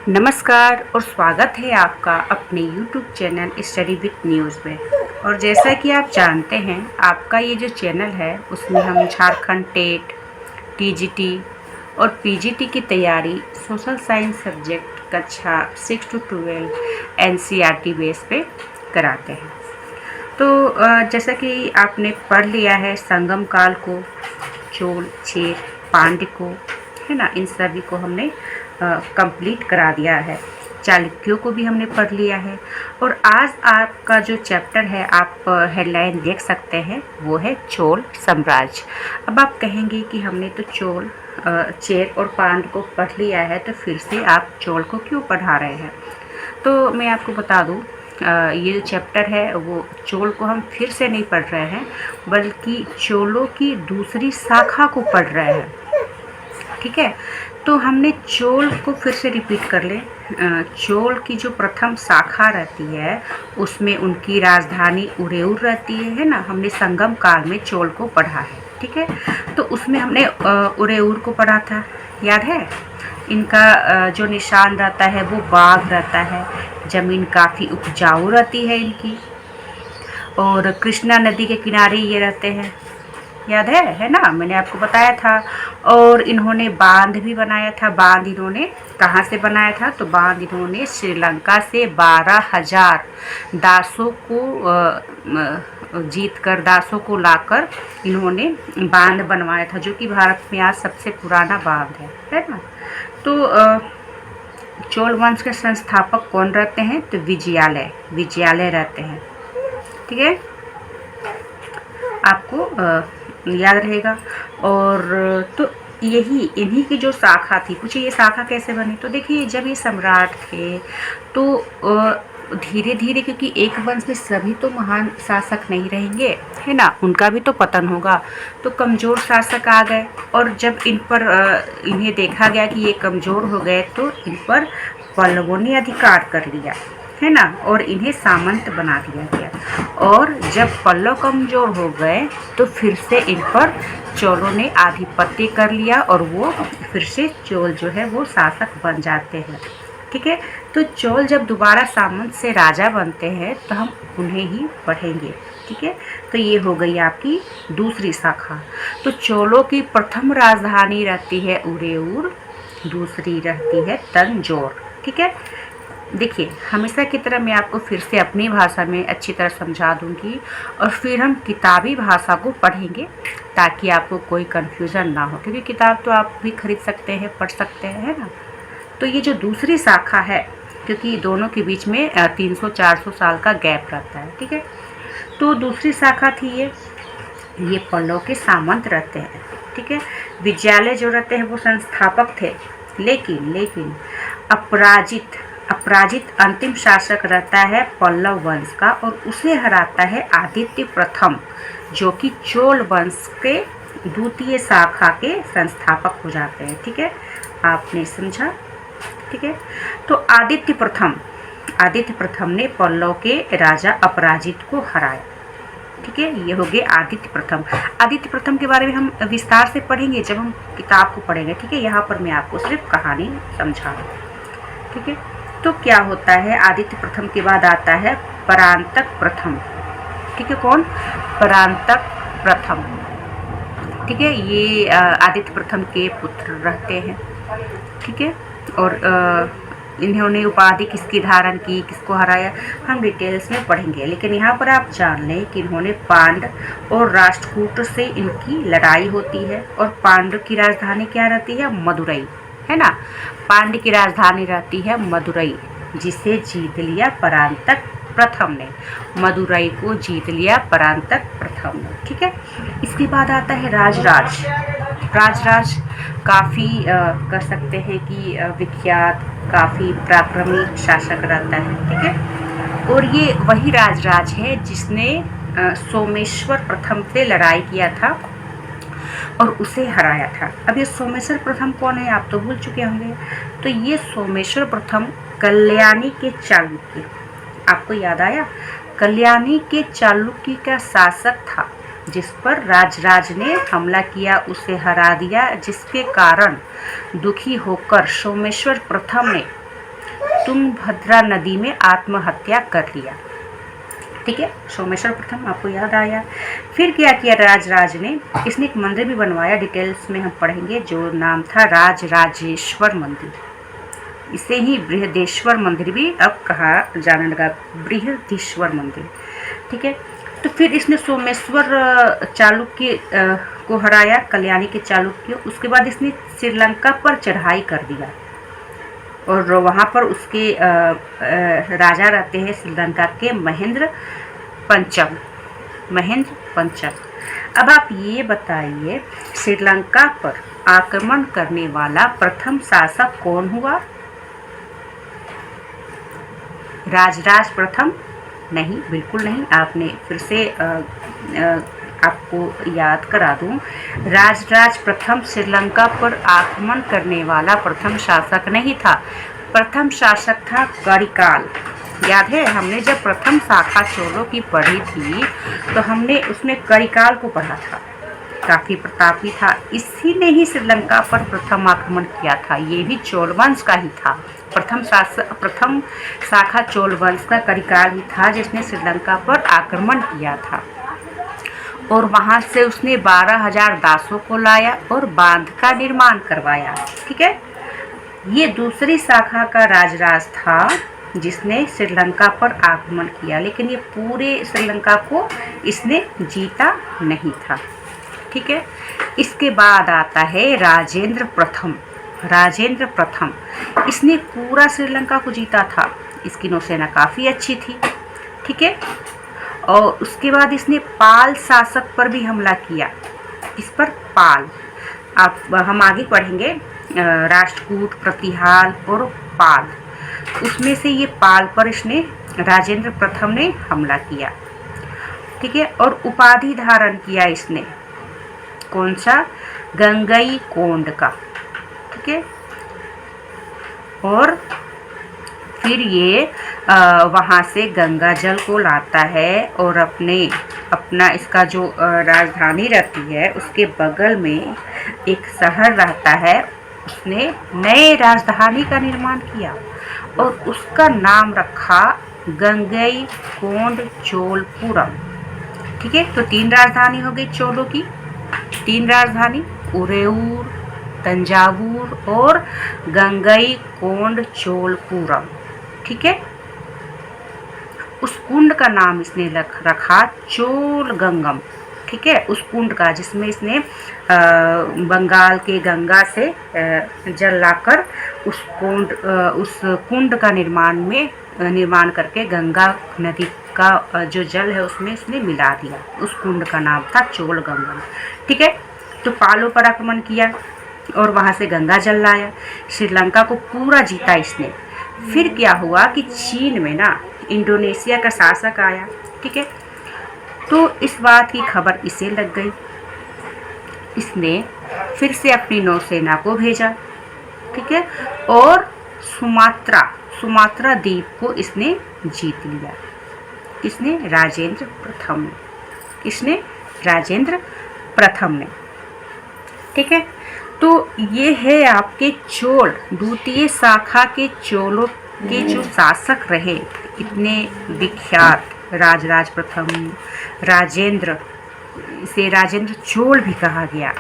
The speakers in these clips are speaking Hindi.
नमस्कार और स्वागत है आपका अपने YouTube channel study with news में। और जैसा कि आप जानते हैं, आपका ये जो चैनल है उसमें हम झारखंड टेट, टीजीटी और पीजीटी की तैयारी सोशल साइंस सब्जेक्ट कक्षा 6 to 12 एनसीईआरटी बेस पे कराते हैं। तो जैसा कि आपने पढ़ लिया है संगम काल को, चोल, चेर, पांड्य को, है ना, इन सभी को हमने कंप्लीट करा दिया है। चालुक्यों को भी हमने पढ़ लिया है। और आज आपका जो चैप्टर है, आप हेडलाइन देख सकते हैं, वो है चोल साम्राज्य। अब आप कहेंगे कि हमने तो चोल, चेर और पांड्य को पढ़ लिया है, तो फिर से आप चोल को क्यों पढ़ा रहे हैं? तो मैं आपको बता दूं, ये जो चैप्टर है वो चोल को हम फिर से नहीं पढ़ रहे हैं, बल्कि चोलों की दूसरी शाखा को पढ़ रहे हैं। ठीक है, तो हमने चोल को फिर से रिपीट कर ले। चोल की जो प्रथम शाखा रहती है उसमें उनकी राजधानी उरेउर रहती है ना। हमने संगम काल में चोल को पढ़ा है, ठीक है। तो उसमें हमने उरेउर को पढ़ा था, याद है। इनका जो निशान रहता है वो बाघ रहता है। ज़मीन काफ़ी उपजाऊ रहती है इनकी, और कृष्णा नदी के किनारे ये रहते हैं, याद है ना, मैंने आपको बताया था। और इन्होंने बांध भी बनाया था। बांध इन्होंने कहाँ से बनाया था? तो बांध इन्होंने श्रीलंका से 12,000 दासों को जीत कर, दासों को लाकर इन्होंने बांध बनवाया था, जो कि भारत में आज सबसे पुराना बांध है ना। तो चोल वंश के संस्थापक कौन रहते हैं? तो विजयालय रहते हैं, ठीक है, आपको याद रहेगा। और तो यही इन्हीं की जो शाखा थी, पूछिए ये शाखा कैसे बनी? तो देखिए, जब ये सम्राट थे तो धीरे धीरे, क्योंकि एक वंश में सभी तो महान शासक नहीं रहेंगे, है ना, उनका भी तो पतन होगा। तो कमज़ोर शासक आ गए, और जब इन्हें देखा गया कि ये कमज़ोर हो गए, तो इन पर पल्लवों ने अधिकार कर लिया, है ना, और इन्हें सामंत बना दिया गया। और जब पल्लव कमज़ोर हो गए तो फिर से इन पर चोलों ने आधिपत्य कर लिया, और वो फिर से चोल जो है वो शासक बन जाते हैं, ठीक है। तो चोल जब दोबारा सामंत से राजा बनते हैं तो हम उन्हें ही पढ़ेंगे, ठीक है। तो ये हो गई आपकी दूसरी शाखा। तो चोलों की प्रथम राजधानी रहती है उरेउर, दूसरी रहती है तंजौर, ठीक है। देखिए, हमेशा की तरह मैं आपको फिर से अपनी भाषा में अच्छी तरह समझा दूंगी, और फिर हम किताबी भाषा को पढ़ेंगे, ताकि आपको कोई कन्फ्यूज़न ना हो, क्योंकि किताब तो आप भी खरीद सकते हैं, पढ़ सकते हैं, है ना। तो ये जो दूसरी शाखा है, क्योंकि दोनों के बीच में 300-400 साल का गैप रहता है, ठीक है। तो दूसरी शाखा थी ये पल्लव के सामंत रहते हैं, ठीक है। विजयालय जो रहते हैं वो संस्थापक थे, लेकिन अपराजित अंतिम शासक रहता है पल्लव वंश का, और उसे हराता है आदित्य प्रथम, जो कि चोल वंश के द्वितीय शाखा के संस्थापक हो जाते हैं, ठीक है। आपने समझा, ठीक है। तो आदित्य प्रथम ने पल्लव के राजा अपराजित को हराया, ठीक है। ये हो गए आदित्य प्रथम। आदित्य प्रथम के बारे में हम विस्तार से पढ़ेंगे जब हम किताब को पढ़ेंगे, ठीक है। यहाँ पर मैं आपको सिर्फ कहानी समझा रहा हूँ, ठीक है। तो क्या होता है, आदित्य प्रथम के बाद आता है परांतक प्रथम, ठीक है। कौन? परांतक प्रथम, ठीक है। ये आदित्य प्रथम के पुत्र रहते हैं, ठीक है। और इन्होंने उपाधि किसकी धारण की, किसको हराया, हम डिटेल्स में पढ़ेंगे। लेकिन यहाँ पर आप जान लें कि इन्होंने पांड और राष्ट्रकूट से इनकी लड़ाई होती है, और पांडव की राजधानी क्या रहती है? मदुरई, है ना। पांड्य की राजधानी रहती है मदुरई, जिसे जीत लिया परांतक प्रथम ने। मदुरई को जीत लिया परांतक प्रथम ने, ठीक है। इसके बाद आता है राजराज काफ़ी कर सकते हैं कि विख्यात, काफ़ी पराक्रमी शासक रहता है, ठीक है। और ये वही राजराज है जिसने सोमेश्वर प्रथम से लड़ाई किया था और उसे हराया था। अब ये सोमेश्वर प्रथम कौन है? आप तो भूल चुके होंगे। तो ये सोमेश्वर प्रथम कल्याणी के चालुक्य, आपको याद आया? कल्याणी के चालुक्य का शासक था, जिस पर राजराज ने हमला किया, उसे हरा दिया, जिसके कारण दुखी होकर सोमेश्वर प्रथम ने तुंगभद्रा नदी में आत्महत्या कर लिया। ठीक है, सोमेश्वर प्रथम आपको याद आया। फिर क्या किया राजराज ने, इसने एक मंदिर भी बनवाया, डिटेल्स में हम पढ़ेंगे, जो नाम था राजराजेश्वर मंदिर। इसे ही बृहदेश्वर मंदिर भी अब कहा जाने लगा, बृहदीश्वर मंदिर। ठीक है, तो फिर इसने सोमेश्वर चालुक्य को हराया, कल्याणी के चालुक्य। उसके बाद इसने श्रीलंका पर चढ़ाई कर दिया और वहाँ पर उसके राजा रहते हैं श्रीलंका के महेंद्र पंचम। अब आप ये बताइए, श्रीलंका पर आक्रमण करने वाला प्रथम शासक कौन हुआ? राजराज प्रथम? नहीं, बिल्कुल नहीं। आपने फिर से आपको याद करा दूं, राजराज प्रथम श्रीलंका पर आक्रमण करने वाला प्रथम शासक नहीं था। प्रथम शासक था करिकाल। याद है, हमने जब प्रथम शाखा चोलों की पढ़ी थी तो हमने उसमें करिकाल को पढ़ा था, काफ़ी प्रतापी था। इसी ने ही श्रीलंका पर प्रथम आक्रमण किया था, ये भी चोल वंश का ही था। प्रथम शाखा चोल वंश का करिकाल ही था जिसने श्रीलंका पर आक्रमण किया था और वहाँ से उसने 12,000 दासों को लाया और बांध का निर्माण करवाया। ठीक है, ये दूसरी शाखा का राजराज था जिसने श्रीलंका पर आक्रमण किया, लेकिन ये पूरे श्रीलंका को इसने जीता नहीं था। ठीक है, इसके बाद आता है राजेंद्र प्रथम। इसने पूरा श्रीलंका को जीता था, इसकी नौसेना काफ़ी अच्छी थी। ठीक है, और उसके बाद इसने पाल शासक पर भी हमला किया। इस पर पाल, हम आगे पढ़ेंगे, राष्ट्रकूट, प्रतिहाल और पाल, उसमें से ये पाल पर इसने राजेंद्र प्रथम ने हमला किया। ठीक है, और उपाधि धारण किया इसने, कौन सा? गंगई कोंड का। ठीक है, और फिर ये वहाँ से गंगा जल को लाता है और अपना इसका जो राजधानी रहती है उसके बगल में एक शहर रहता है, उसने नए राजधानी का निर्माण किया और उसका नाम रखा गंगई कोंड चोलपुरम। ठीक है, तो 3 राजधानी हो गई चोलों की, 3 राजधानी, उरेऊर, तंजावुर और गंगई कोंड चोलपुरम। ठीक है, उस कुंड का नाम इसने रखा चोल गंगम। ठीक है, उस कुंड का जिसमें इसने बंगाल के गंगा से जल लाकर उस कुंड का निर्माण करके गंगा नदी का जो जल है उसमें इसने मिला दिया। उस कुंड का नाम था चोल गंगम। ठीक है, तो पालों पर आक्रमण किया और वहाँ से गंगा जल लाया, श्रीलंका को पूरा जीता इसने। फिर क्या हुआ कि चीन में ना इंडोनेशिया का शासक आया। ठीक है, तो इस बात की खबर इसे लग गई, इसने फिर से अपनी नौसेना को भेजा। ठीक है, और सुमात्रा द्वीप को इसने जीत लिया। किसने? राजेंद्र प्रथम ने। किसने? राजेंद्र प्रथम ने। ठीक है, तो ये है आपके चोल, द्वितीय शाखा के चोलों के जो शासक रहे, इतने विख्यात, राजराज प्रथम, राजेंद्र, इसे राजेंद्र चोल भी कहा गया।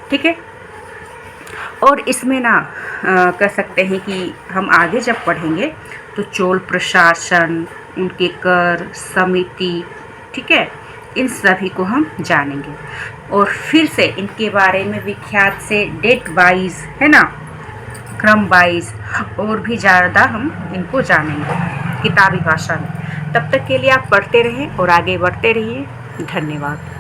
ठीक है, और इसमें ना कह सकते हैं कि हम आगे जब पढ़ेंगे तो चोल प्रशासन, उनके कर, समिति, ठीक है, इन सभी को हम जानेंगे और फिर से इनके बारे में विख्यात से डेट वाइज, है ना, क्रम वाइज और भी ज़्यादा हम इनको जानेंगे किताबी भाषा में। तब तक के लिए आप पढ़ते रहें और आगे बढ़ते रहिए। धन्यवाद।